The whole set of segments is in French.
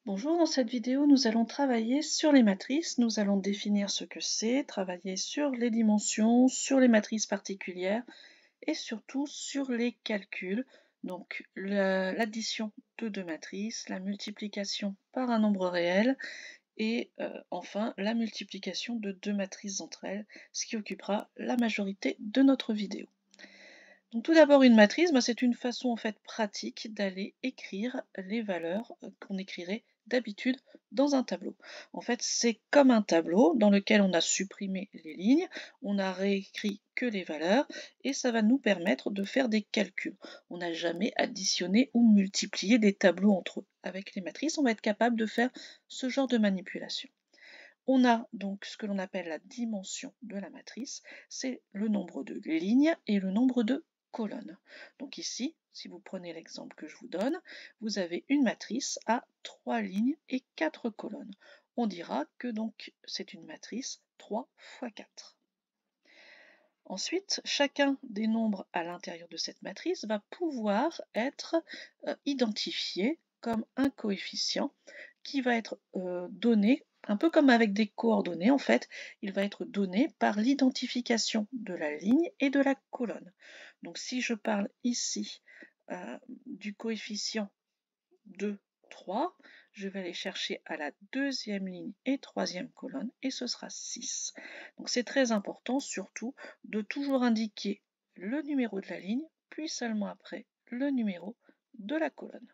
Bonjour, dans cette vidéo, nous allons travailler sur les matrices. Nous allons définir ce que c'est, travailler sur les dimensions, sur les matrices particulières et surtout sur les calculs. Donc l'addition de deux matrices, la multiplication par un nombre réel et enfin la multiplication de deux matrices entre elles, ce qui occupera la majorité de notre vidéo. Donc tout d'abord une matrice, c'est une façon en fait pratique d'aller écrire les valeurs qu'on écrirait d'habitude dans un tableau. En fait, c'est comme un tableau dans lequel on a supprimé les lignes, on a réécrit que les valeurs et ça va nous permettre de faire des calculs. On n'a jamais additionné ou multiplié des tableaux entre eux. Avec les matrices, on va être capable de faire ce genre de manipulation. On a donc ce que l'on appelle la dimension de la matrice, c'est le nombre de lignes et le nombre de colonnes. Donc ici, si vous prenez l'exemple que je vous donne, vous avez une matrice à 3 lignes et 4 colonnes. On dira que donc c'est une matrice 3 fois 4. Ensuite, chacun des nombres à l'intérieur de cette matrice va pouvoir être identifié comme un coefficient qui va être donné, un peu comme avec des coordonnées en fait, il va être donné par l'identification de la ligne et de la colonne. Donc si je parle ici du coefficient 2, 3, je vais aller chercher à la deuxième ligne et troisième colonne et ce sera 6. Donc c'est très important surtout de toujours indiquer le numéro de la ligne, puis seulement après le numéro de la colonne.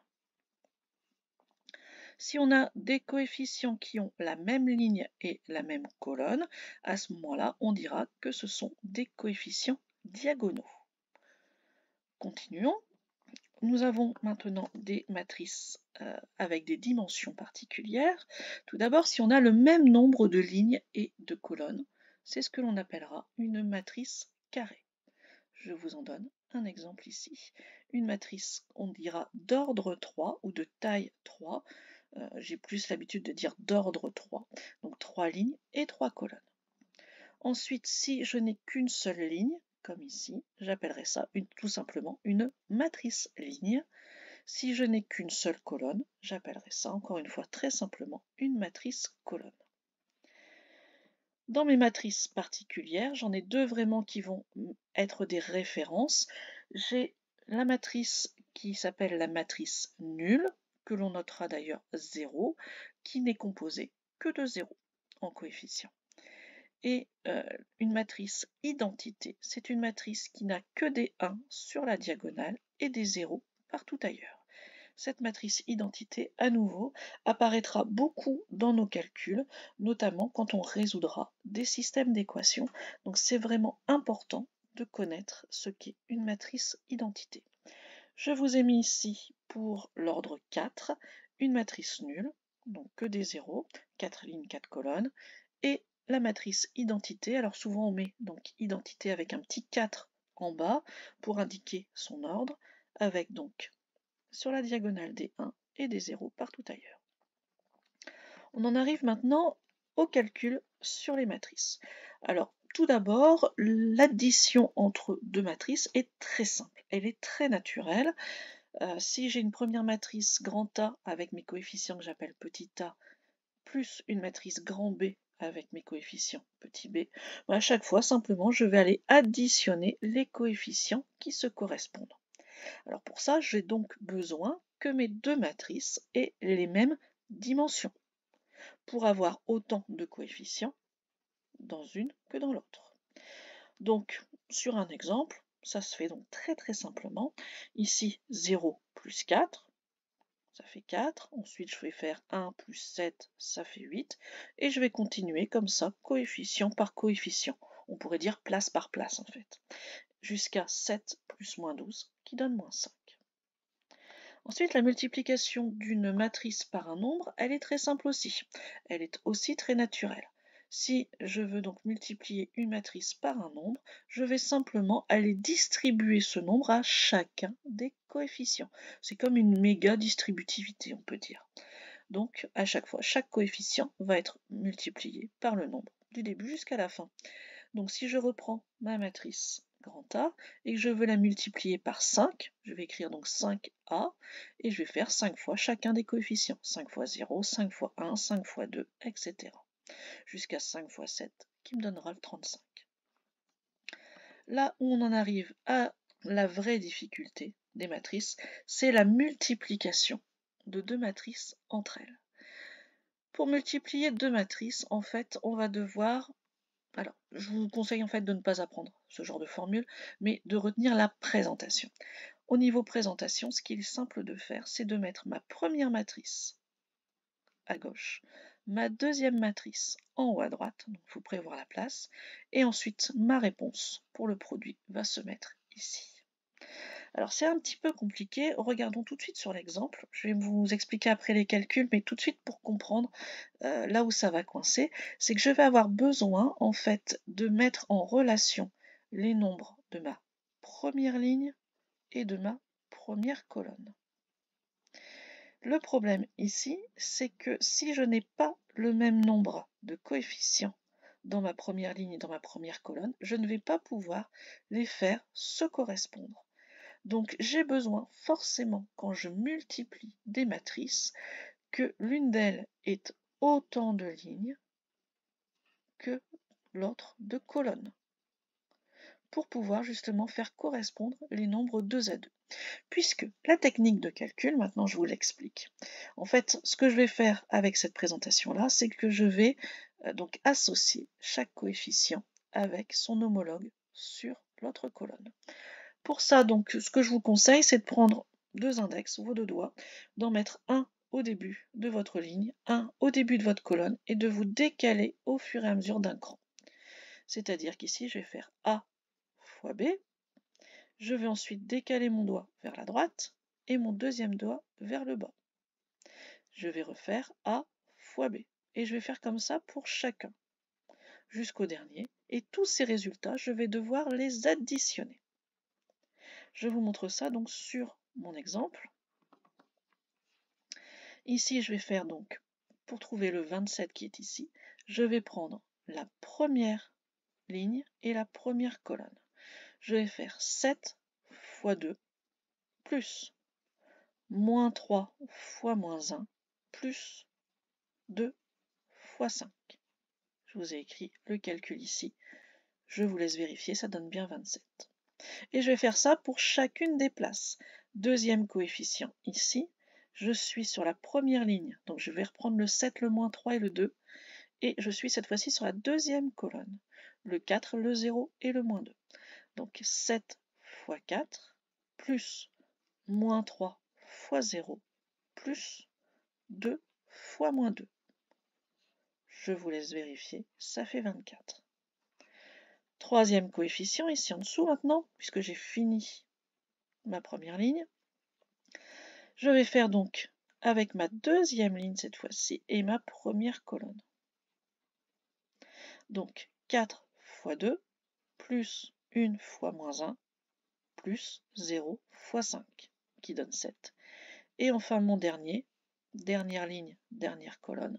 Si on a des coefficients qui ont la même ligne et la même colonne, à ce moment-là, on dira que ce sont des coefficients diagonaux. Continuons. Nous avons maintenant des matrices avec des dimensions particulières. Tout d'abord, si on a le même nombre de lignes et de colonnes, c'est ce que l'on appellera une matrice carrée. Je vous en donne un exemple ici. Une matrice, on dira d'ordre 3 ou de taille 3. J'ai plus l'habitude de dire d'ordre 3. Donc 3 lignes et 3 colonnes. Ensuite, si je n'ai qu'une seule ligne, comme ici, j'appellerai ça tout simplement une matrice ligne. Si je n'ai qu'une seule colonne, j'appellerai ça encore une fois très simplement une matrice colonne. Dans mes matrices particulières, j'en ai deux vraiment qui vont être des références. J'ai la matrice qui s'appelle la matrice nulle, que l'on notera d'ailleurs 0, qui n'est composée que de 0 en coefficient. Et une matrice identité, c'est une matrice qui n'a que des 1 sur la diagonale et des 0 partout ailleurs. Cette matrice identité, à nouveau, apparaîtra beaucoup dans nos calculs, notamment quand on résoudra des systèmes d'équations. Donc c'est vraiment important de connaître ce qu'est une matrice identité. Je vous ai mis ici pour l'ordre 4, une matrice nulle, donc que des zéros, 4 lignes, 4 colonnes, et la matrice identité. Alors souvent on met donc identité avec un petit 4 en bas pour indiquer son ordre, avec donc sur la diagonale des 1 et des 0 partout ailleurs. On en arrive maintenant au calcul sur les matrices. Alors, tout d'abord, l'addition entre deux matrices est très simple, elle est très naturelle. Si j'ai une première matrice grand A avec mes coefficients que j'appelle petit a, plus une matrice grand B avec mes coefficients petit b, à chaque fois, simplement, je vais aller additionner les coefficients qui se correspondent. Alors pour ça, j'ai donc besoin que mes deux matrices aient les mêmes dimensions pour avoir autant de coefficients dans une que dans l'autre. Donc sur un exemple, ça se fait donc très simplement. Ici 0 plus 4, ça fait 4. Ensuite je vais faire 1 plus 7, ça fait 8. Et je vais continuer comme ça, coefficient par coefficient. On pourrait dire place par place en fait. Jusqu'à 7 plus moins 12 qui donne moins 5. Ensuite, la multiplication d'une matrice par un nombre, elle est très simple aussi. Elle est aussi très naturelle. Si je veux donc multiplier une matrice par un nombre, je vais simplement aller distribuer ce nombre à chacun des coefficients. C'est comme une méga distributivité, on peut dire. Donc, à chaque fois, chaque coefficient va être multiplié par le nombre du début jusqu'à la fin. Donc, si je reprends ma matrice grand A, et que je veux la multiplier par 5, je vais écrire donc 5A, et je vais faire 5 fois chacun des coefficients. 5 fois 0, 5 fois 1, 5 fois 2, etc. Jusqu'à 5 fois 7, qui me donnera le 35. Là où on en arrive à la vraie difficulté des matrices, c'est la multiplication de deux matrices entre elles. Pour multiplier deux matrices, en fait, on va devoir... Alors, je vous conseille en fait de ne pas apprendre ce genre de formule, mais de retenir la présentation. Au niveau présentation, ce qu'il est simple de faire, c'est de mettre ma première matrice à gauche, ma deuxième matrice en haut à droite, donc il faut prévoir la place, et ensuite ma réponse pour le produit va se mettre ici. Alors c'est un petit peu compliqué, regardons tout de suite sur l'exemple. Je vais vous expliquer après les calculs, mais tout de suite pour comprendre là où ça va coincer, c'est que je vais avoir besoin en fait de mettre en relation les nombres de ma première ligne et de ma première colonne. Le problème ici, c'est que si je n'ai pas le même nombre de coefficients dans ma première ligne et dans ma première colonne, je ne vais pas pouvoir les faire se correspondre. Donc j'ai besoin forcément, quand je multiplie des matrices, que l'une d'elles ait autant de lignes que l'autre de colonnes, pour pouvoir justement faire correspondre les nombres 2 à 2. Puisque la technique de calcul, maintenant je vous l'explique. En fait, ce que je vais faire avec cette présentation-là, c'est que je vais donc associer chaque coefficient avec son homologue sur l'autre colonne. Pour ça, donc, ce que je vous conseille, c'est de prendre deux index, vos deux doigts, d'en mettre un au début de votre ligne, un au début de votre colonne, et de vous décaler au fur et à mesure d'un cran. C'est-à-dire qu'ici, je vais faire A fois B, je vais ensuite décaler mon doigt vers la droite, et mon deuxième doigt vers le bas. Je vais refaire A fois B, et je vais faire comme ça pour chacun, jusqu'au dernier, et tous ces résultats, je vais devoir les additionner. Je vous montre ça donc sur mon exemple. Ici, je vais faire donc, pour trouver le 27 qui est ici, je vais prendre la première ligne et la première colonne. Je vais faire 7 fois 2 plus moins 3 fois moins 1 plus 2 fois 5. Je vous ai écrit le calcul ici. Je vous laisse vérifier, ça donne bien 27. Et je vais faire ça pour chacune des places. Deuxième coefficient ici, je suis sur la première ligne, donc je vais reprendre le 7, le moins 3 et le 2, et je suis cette fois-ci sur la deuxième colonne, le 4, le 0 et le moins 2. Donc 7 fois 4, plus moins 3 fois 0, plus 2 fois moins 2. Je vous laisse vérifier, ça fait 24. Troisième coefficient, ici en dessous maintenant, puisque j'ai fini ma première ligne. Je vais faire donc avec ma deuxième ligne cette fois-ci et ma première colonne. Donc 4 fois 2 plus 1 fois moins 1 plus 0 fois 5 qui donne 7. Et enfin mon dernière ligne, dernière colonne,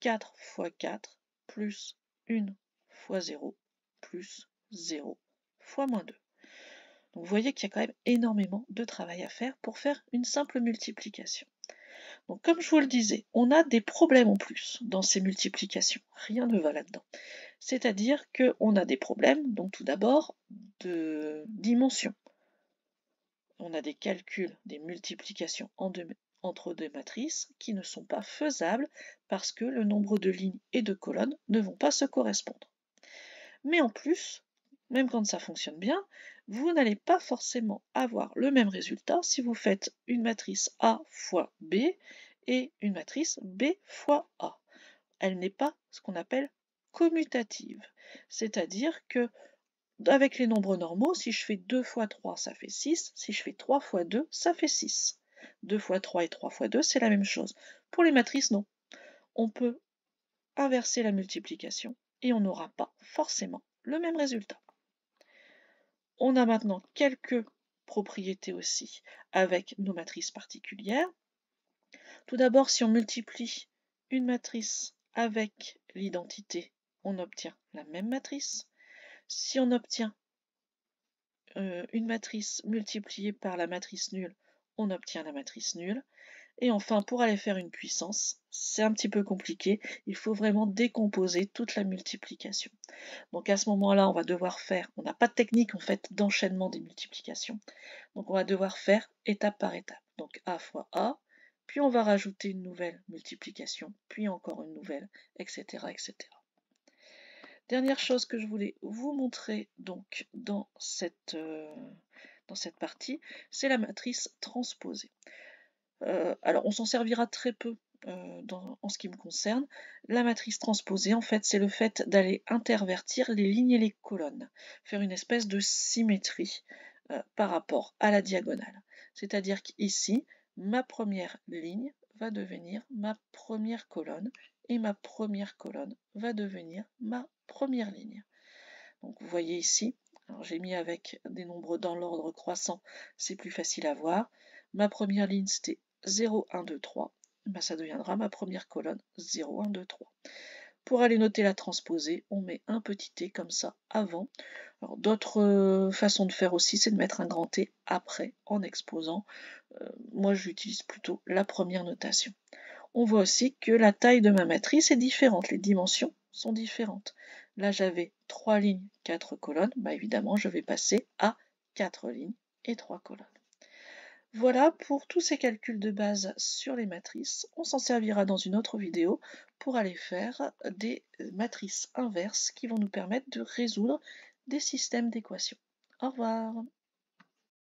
4 fois 4 plus 1 fois 0 plus 0 fois moins 2. Donc vous voyez qu'il y a quand même énormément de travail à faire pour faire une simple multiplication. Donc comme je vous le disais, on a des problèmes en plus dans ces multiplications. Rien ne va là-dedans. C'est-à-dire qu'on a des problèmes, donc tout d'abord, de dimension. On a des calculs, des multiplications entre deux matrices qui ne sont pas faisables parce que le nombre de lignes et de colonnes ne vont pas se correspondre. Mais en plus, même quand ça fonctionne bien, vous n'allez pas forcément avoir le même résultat si vous faites une matrice A fois B et une matrice B fois A. Elle n'est pas ce qu'on appelle commutative, c'est-à-dire que avec les nombres normaux, si je fais 2 fois 3, ça fait 6, si je fais 3 fois 2, ça fait 6. 2 fois 3 et 3 fois 2, c'est la même chose. Pour les matrices, non. On peut inverser la multiplication et on n'aura pas forcément le même résultat. On a maintenant quelques propriétés aussi avec nos matrices particulières. Tout d'abord, si on multiplie une matrice avec l'identité, on obtient la même matrice. Si on obtient une matrice multipliée par la matrice nulle, on obtient la matrice nulle. Et enfin, pour aller faire une puissance, c'est un petit peu compliqué, il faut vraiment décomposer toute la multiplication. Donc à ce moment-là, on va devoir faire, on n'a pas de technique en fait d'enchaînement des multiplications, donc on va devoir faire étape par étape. Donc A fois A, puis on va rajouter une nouvelle multiplication, puis encore une nouvelle, etc. etc. Dernière chose que je voulais vous montrer donc dans cette partie, c'est la matrice transposée. Alors on s'en servira très peu en ce qui me concerne. La matrice transposée, en fait, c'est le fait d'aller intervertir les lignes et les colonnes, faire une espèce de symétrie par rapport à la diagonale. C'est-à-dire qu'ici, ma première ligne va devenir ma première colonne et ma première colonne va devenir ma première ligne. Donc vous voyez ici, j'ai mis avec des nombres dans l'ordre croissant, c'est plus facile à voir. Ma première ligne c'était 0, 1, 2, 3. Ben, ça deviendra ma première colonne 0, 1, 2, 3. Pour aller noter la transposée, on met un petit t comme ça avant. Alors d'autres façons de faire aussi, c'est de mettre un grand T après en exposant. Moi j'utilise plutôt la première notation. On voit aussi que la taille de ma matrice est différente, les dimensions sont différentes. Là j'avais 3 lignes, 4 colonnes, bah évidemment je vais passer à 4 lignes et 3 colonnes. Voilà pour tous ces calculs de base sur les matrices. On s'en servira dans une autre vidéo pour aller faire des matrices inverses qui vont nous permettre de résoudre des systèmes d'équations. Au revoir.